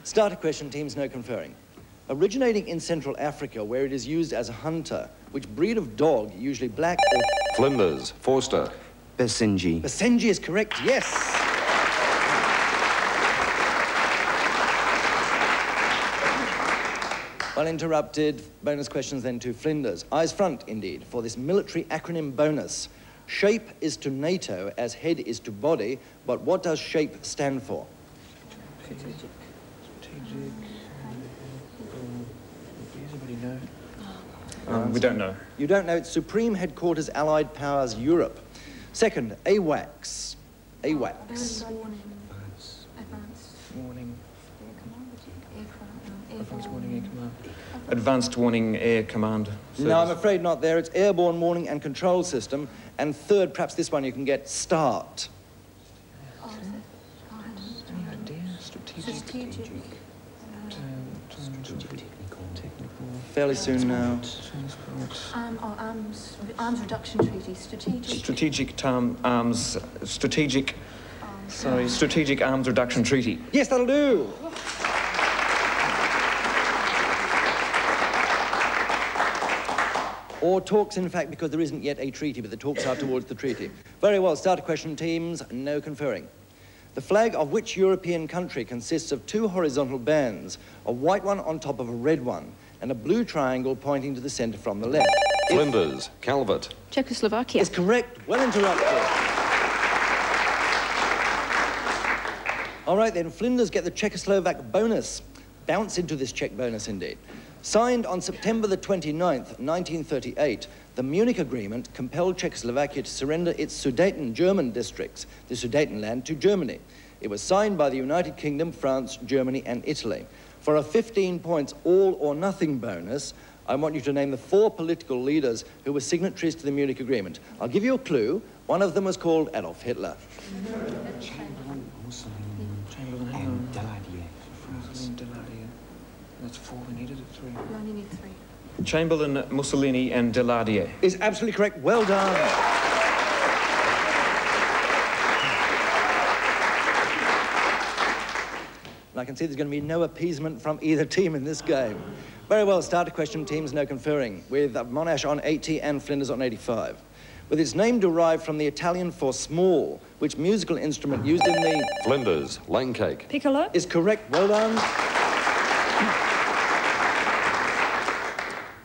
Starter question, teams, no conferring. Originating in Central Africa, where it is used as a hunter, which breed of dog, usually black or... Flinders, Forster. Basenji. Basenji is correct, yes. Well interrupted. Bonus questions then to Flinders. Eyes front, indeed, for this military acronym bonus. SHAPE is to NATO as head is to body, but what does SHAPE stand for? Strategic. Does anybody know? We don't know. You don't know. It's Supreme Headquarters Allied Powers Europe. Second, AWACS. AWACS. Advanced Warning Air Command Service. No, I'm afraid not there. It's Airborne Warning and Control System. And third, perhaps this one you can get, START. Strategic. Fairly soon now. Arms reduction treaty. Strategic Arms Reduction Treaty. Yes, that'll do. Or talks, in fact, because there isn't yet a treaty, but the talks are towards the treaty. Very well, starter question, teams, no conferring. The flag of which European country consists of two horizontal bands, a white one on top of a red one, and a blue triangle pointing to the centre from the left? Flinders, Calvert. Czechoslovakia. Is correct. Well interrupted. All right, then, Flinders get the Czechoslovak bonus. Bounce into this Czech bonus, indeed. Signed on September the 29th, 1938, the Munich Agreement compelled Czechoslovakia to surrender its Sudeten German districts, the Sudetenland, to Germany. It was signed by the United Kingdom, France, Germany, and Italy. For a 15 points all-or-nothing bonus, I want you to name the 4 political leaders who were signatories to the Munich Agreement. I'll give you a clue. One of them was called Adolf Hitler. That's 4, we needed 3. We only need 3. Chamberlain, Mussolini, and Daladier. Is absolutely correct. Well done. And I can see there's going to be no appeasement from either team in this game. Very well, starter question, teams, no conferring, with Monash on 80 and Flinders on 85. With its name derived from the Italian for small, which musical instrument used in the... Flinders, Lang Cake. Piccolo. Is correct. Well done.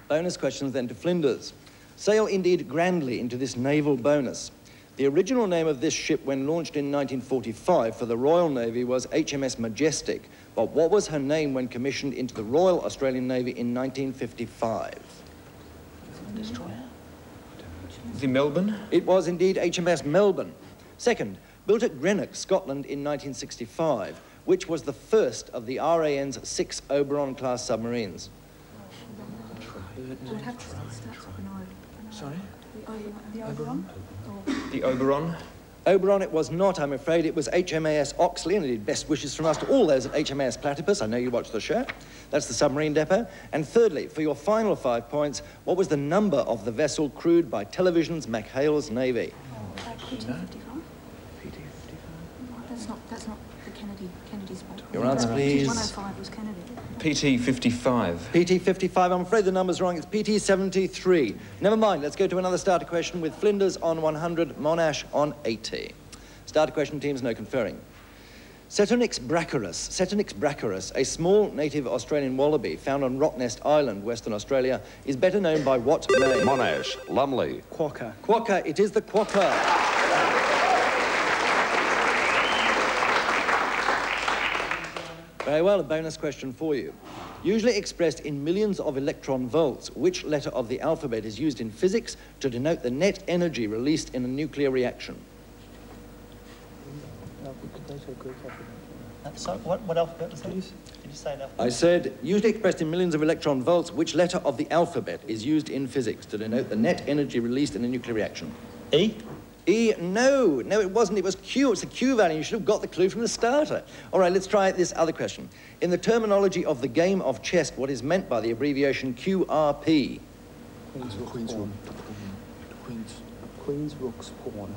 Bonus questions then to Flinders. Sail indeed grandly into this naval bonus. The original name of this ship when launched in 1945 for the Royal Navy was HMS Majestic, but what was her name when commissioned into the Royal Australian Navy in 1955? The Melbourne? It was indeed HMS Melbourne. Second, built at Greenock, Scotland in 1965, which was the first of the RAN's 6 Oberon-class submarines. Would have to start with an O. Sorry? The Oberon? The Oberon? Oberon it was not, I'm afraid. It was HMAS Oxley, and indeed best wishes from us to all those at HMAS Platypus. I know you watched the show. That's the submarine depot. And thirdly, for your final 5 points, what was the number of the vessel crewed by Television's McHale's Navy? PT-55? That's not the Kennedy's boat. Your answer, please. 105 was Kennedy. PT-55. PT-55, I'm afraid the number's wrong. It's PT-73. Never mind, let's go to another starter question with Flinders on 100, Monash on 80. Starter question, teams, no conferring. Cetonix brachyurus, a small native Australian wallaby found on Rottnest Island, Western Australia, is better known by what name? Monash, Lumley. Quokka. Quokka, it is the quokka. Very well, a bonus question for you. Usually expressed in millions of electron volts, which letter of the alphabet is used in physics to denote the net energy released in a nuclear reaction? So what alphabet was that? Did you say an alphabet? I said, usually expressed in millions of electron volts, which letter of the alphabet is used in physics to denote the net energy released in a nuclear reaction? E? E, no, it wasn't. It was Q. It's the Q value. You should have got the clue from the starter. All right, let's try this other question. In the terminology of the game of chess, what is meant by the abbreviation QRP? Queen's Rook's Pawn.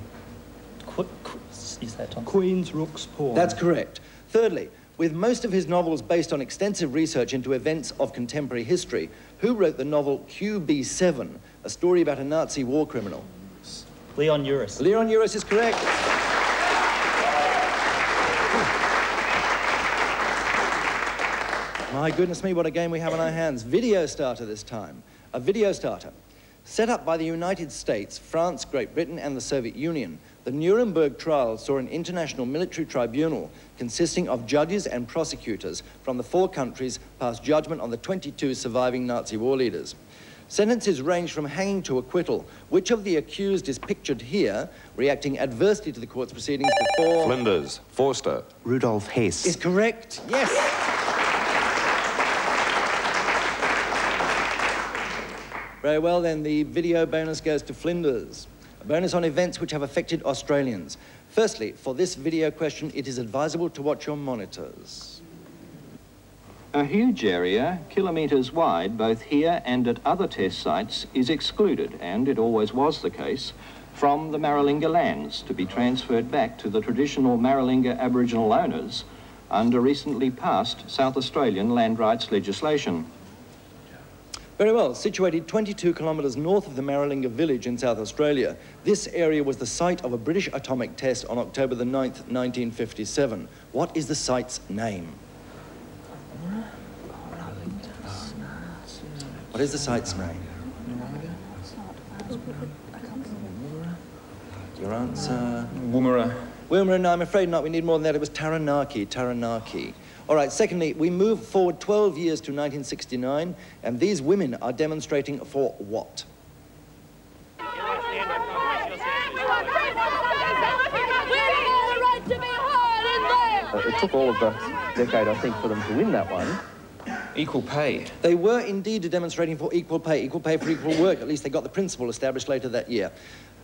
You say it, Tom. Queen's Rook's Pawn. That's correct. Thirdly, With most of his novels based on extensive research into events of contemporary history, who wrote the novel QB7, a story about a Nazi war criminal? Leon Uris. Leon Uris is correct. My goodness me, what a game we have on our hands. Video starter this time. A video starter. Set up by the United States, France, Great Britain, and the Soviet Union, the Nuremberg trials saw an international military tribunal consisting of judges and prosecutors from the 4 countries pass judgment on the 22 surviving Nazi war leaders. Sentences range from hanging to acquittal. Which of the accused is pictured here, reacting adversely to the court's proceedings before... Flinders, Forster. Rudolf Hess. Is correct, yes. Very well, then, the video bonus goes to Flinders. A bonus on events which have affected Australians. Firstly, for this video question, it is advisable to watch your monitors. A huge area, kilometres wide, both here and at other test sites, is excluded, and it always was the case, from the Maralinga lands to be transferred back to the traditional Maralinga Aboriginal owners under recently passed South Australian land rights legislation. Very well, situated 22 kilometres north of the Maralinga village in South Australia, this area was the site of a British atomic test on October the 9th, 1957. What is the site's name? What is the site's name? Your answer? Woomera. Woomera, no, I'm afraid not. We need more than that. It was Taranaki, Taranaki. All right, secondly, we move forward 12 years to 1969, and these women are demonstrating for what? It took all of the decade, I think, for them to win that one. Equal pay. They were indeed demonstrating for equal pay for equal work. At least they got the principle established later that year.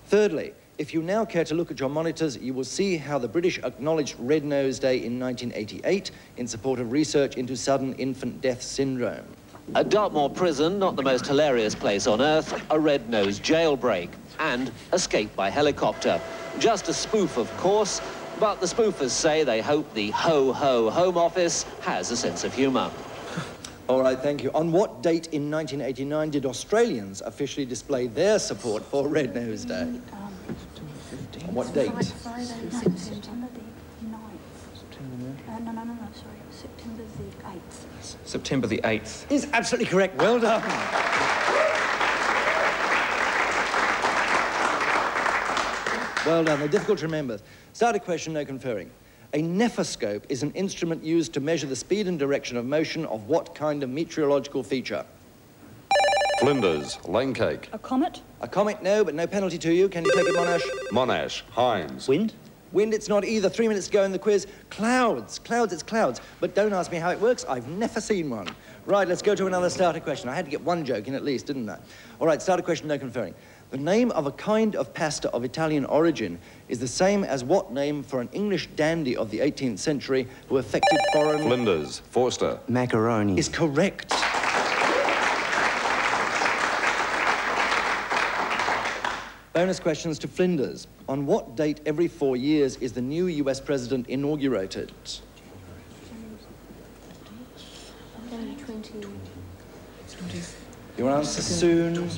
Thirdly, if you now care to look at your monitors, you will see how the British acknowledged Red Nose Day in 1988 in support of research into sudden infant death syndrome. At Dartmoor Prison, not the most hilarious place on earth, a red-nosed jailbreak and escape by helicopter. Just a spoof, of course, but the spoofers say they hope the ho-ho Home Office has a sense of humour. All right, thank you. On what date in 1989 did Australians officially display their support for Red Nose Day? On what date? Friday, September the 9th. No, sorry. September the 8th. September the 8th. Is absolutely correct. Well done. Well done. They're difficult to remember. Start a question, no conferring. A nephoscope is an instrument used to measure the speed and direction of motion of what kind of meteorological feature? Flinders, Langcake. A comet? A comet, no, but no penalty to you. Can you take it, Monash? Monash, Hines. Wind? Wind, it's not either. 3 minutes to go in the quiz. Clouds. Clouds, it's clouds. But don't ask me how it works. I've never seen one. Right, let's go to another starter question. I had to get one joke in at least, didn't I? All right, starter question, no conferring. The name of a kind of pasta of Italian origin is the same as what name for an English dandy of the 18th century who affected foreign... Flinders, Forster. Macaroni. Is correct. Bonus questions to Flinders. On what date every 4 years is the new US president inaugurated? January 20. Your answer soon.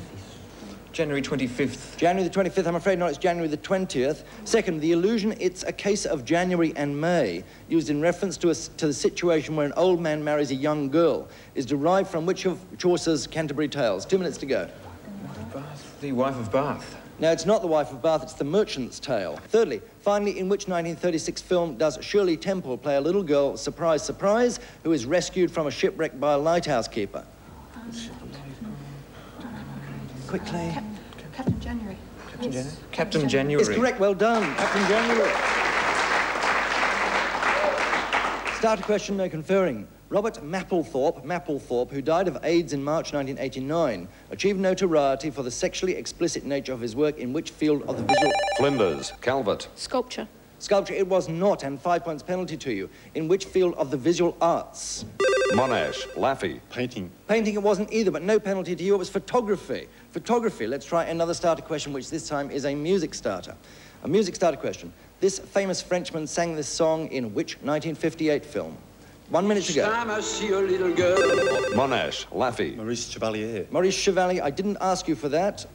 January 25th. January the 25th, I'm afraid not, it's January the 20th. Second, the illusion, it's a case of January and May, used in reference to the situation where an old man marries a young girl, is derived from which of Chaucer's Canterbury Tales? 2 minutes to go. The Wife of Bath. No, it's not The Wife of Bath, it's The Merchant's Tale. Thirdly, finally, in which 1936 film does Shirley Temple play a little girl, surprise, surprise, who is rescued from a shipwreck by a lighthouse keeper? Quickly. Captain January. Captain January. Captain January. It's correct, well done. Captain January. Starter question, no conferring. Robert Mapplethorpe, who died of AIDS in March 1989, achieved notoriety for the sexually explicit nature of his work in which field of the visual... Flinders, Calvert. Sculpture. Sculpture, it was not, and 5 points penalty to you. In which field of the visual arts? Monash, Laffey. Painting. Painting, it wasn't either, but no penalty to you. It was photography. Photography. Let's try another starter question, which this time is a music starter. A music starter question. This famous Frenchman sang this song in which 1958 film? 1 minute to go. Time I see a little girl. Monash, Laffey. Maurice Chevalier. Maurice Chevalier, I didn't ask you for that.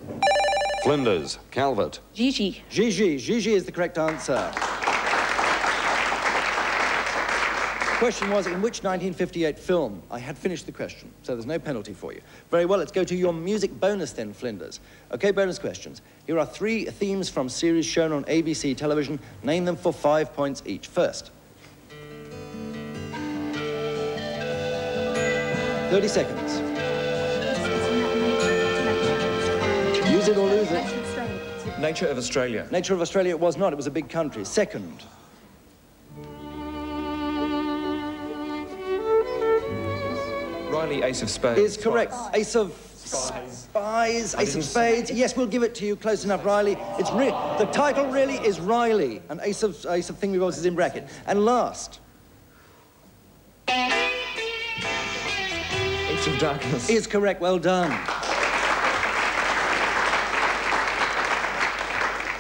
Flinders, Calvert. Gigi. Gigi. Gigi is the correct answer. The question was, in which 1958 film? I had finished the question, so there's no penalty for you. Very well, let's go to your music bonus then, Flinders. Okay, bonus questions. Here are 3 themes from series shown on ABC television. Name them for 5 points each. First. 30 seconds. Use it or lose it. Nature of Australia. Nature of Australia it was not. It was a big country. Second. Riley, Ace of Spades. Is correct. Ace of Spies. Ace of Spades. Yes, we'll give it to you. Close enough, Riley. It's the title really is Riley. And Ace of Thingamabobs is in bracket. And last. Ace of Darkness. Is correct. Well done.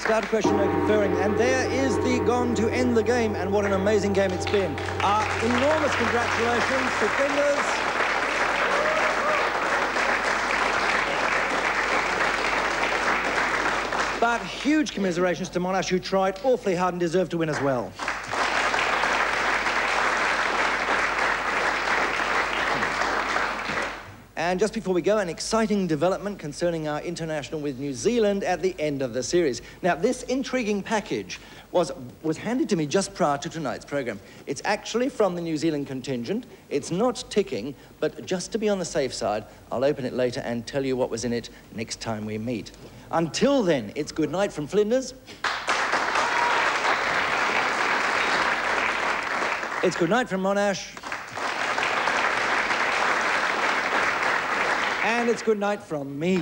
Start a question, no conferring. And there is the gong to end the game. And what an amazing game it's been. Enormous congratulations to Flinders. But huge commiserations to Monash, who tried awfully hard and deserved to win as well. And just before we go, an exciting development concerning our international with New Zealand at the end of the series. Now, this intriguing package was handed to me just prior to tonight's programme. It's actually from the New Zealand contingent. It's not ticking, but just to be on the safe side, I'll open it later and tell you what was in it next time we meet. Until then, it's good night from Flinders. It's good night from Monash. And it's good night from me.